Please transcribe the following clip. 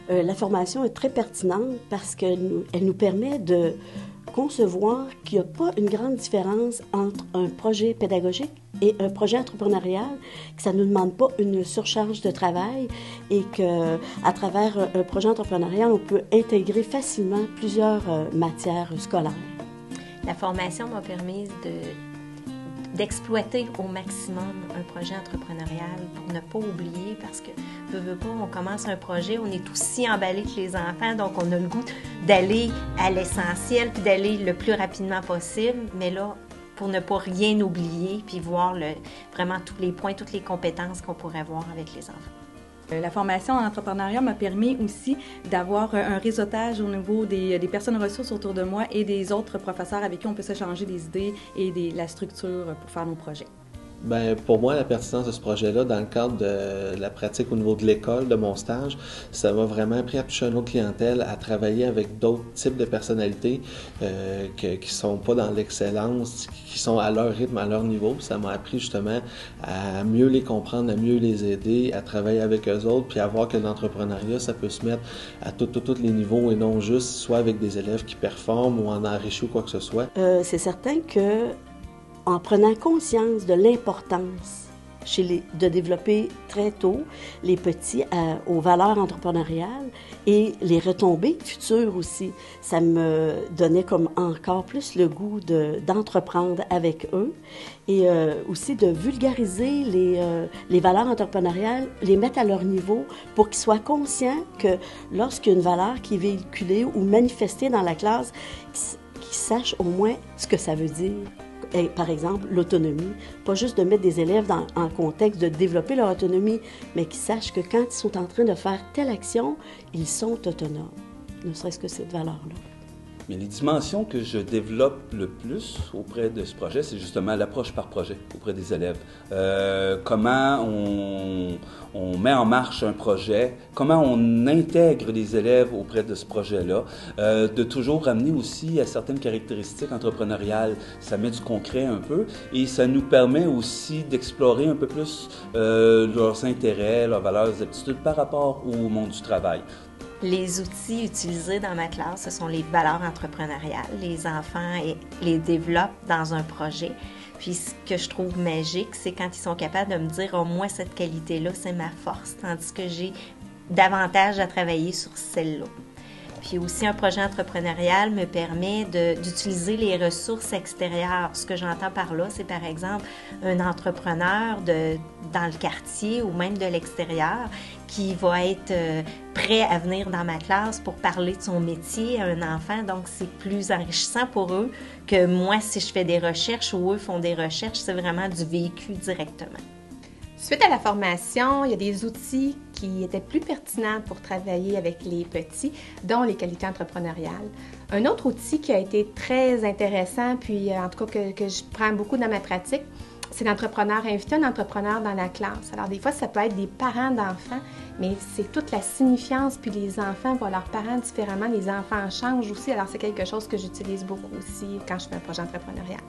La formation est très pertinente parce qu'elle nous permet de concevoir qu'il n'y a pas une grande différence entre un projet pédagogique et un projet entrepreneurial, que ça ne nous demande pas une surcharge de travail et qu'à travers un projet entrepreneurial, on peut intégrer facilement plusieurs matières scolaires. La formation m'a permis d'exploiter au maximum un projet entrepreneurial pour ne pas oublier, parce que, veux pas, on commence un projet, on est aussi emballé que les enfants, donc on a le goût d'aller à l'essentiel puis d'aller le plus rapidement possible, mais là, pour ne pas rien oublier puis voir vraiment tous les points, toutes les compétences qu'on pourrait voir avec les enfants. La formation en entrepreneuriat m'a permis aussi d'avoir un réseautage au niveau des personnes ressources autour de moi et des autres professeurs avec qui on peut s'échanger des idées et la structure pour faire nos projets. Bien, pour moi, la pertinence de ce projet-là, dans le cadre de la pratique au niveau de l'école, de mon stage, ça m'a vraiment appris à toucher une autre clientèle, à travailler avec d'autres types de personnalités qui sont pas dans l'excellence, qui sont à leur rythme, à leur niveau. Ça m'a appris justement à mieux les comprendre, à mieux les aider, à travailler avec eux autres, puis à voir que l'entrepreneuriat, ça peut se mettre à tous les niveaux et non juste soit avec des élèves qui performent ou en enrichissent ou quoi que ce soit. C'est certain que en prenant conscience de l'importance de développer très tôt les petits aux valeurs entrepreneuriales et les retombées futures aussi. Ça me donnait comme encore plus le goût d'entreprendre avec eux et aussi de vulgariser les valeurs entrepreneuriales, les mettre à leur niveau pour qu'ils soient conscients que lorsqu'il y a une valeur qui est véhiculée ou manifestée dans la classe, qu'ils sachent au moins ce que ça veut dire. Et, par exemple, l'autonomie, pas juste de mettre des élèves en contexte de développer leur autonomie, mais qu'ils sachent que quand ils sont en train de faire telle action, ils sont autonomes, ne serait-ce que cette valeur-là. Mais les dimensions que je développe le plus auprès de ce projet, c'est justement l'approche par projet auprès des élèves. Comment on met en marche un projet, comment on intègre les élèves auprès de ce projet-là, de toujours ramener aussi à certaines caractéristiques entrepreneuriales. Ça met du concret un peu et ça nous permet aussi d'explorer un peu plus leurs intérêts, leurs valeurs, leurs aptitudes par rapport au monde du travail. Les outils utilisés dans ma classe, ce sont les valeurs entrepreneuriales. Les enfants les développent dans un projet. Puis ce que je trouve magique, c'est quand ils sont capables de me dire « Oh, moi, cette qualité-là, c'est ma force », tandis que j'ai davantage à travailler sur celle-là. Puis aussi, un projet entrepreneurial me permet d'utiliser les ressources extérieures. Ce que j'entends par là, c'est par exemple un entrepreneur dans le quartier ou même de l'extérieur qui va être prêt à venir dans ma classe pour parler de son métier à un enfant. Donc, c'est plus enrichissant pour eux que moi, si je fais des recherches ou eux font des recherches, c'est vraiment du vécu directement. Suite à la formation, il y a des outils qui étaient plus pertinents pour travailler avec les petits, dont les qualités entrepreneuriales. Un autre outil qui a été très intéressant, puis en tout cas que je prends beaucoup dans ma pratique, c'est l'entrepreneur. Inviter un entrepreneur dans la classe. Alors des fois, ça peut être des parents d'enfants, mais c'est toute la signifiance, puis les enfants voient leurs parents différemment, les enfants changent aussi, alors c'est quelque chose que j'utilise beaucoup aussi quand je fais un projet entrepreneurial.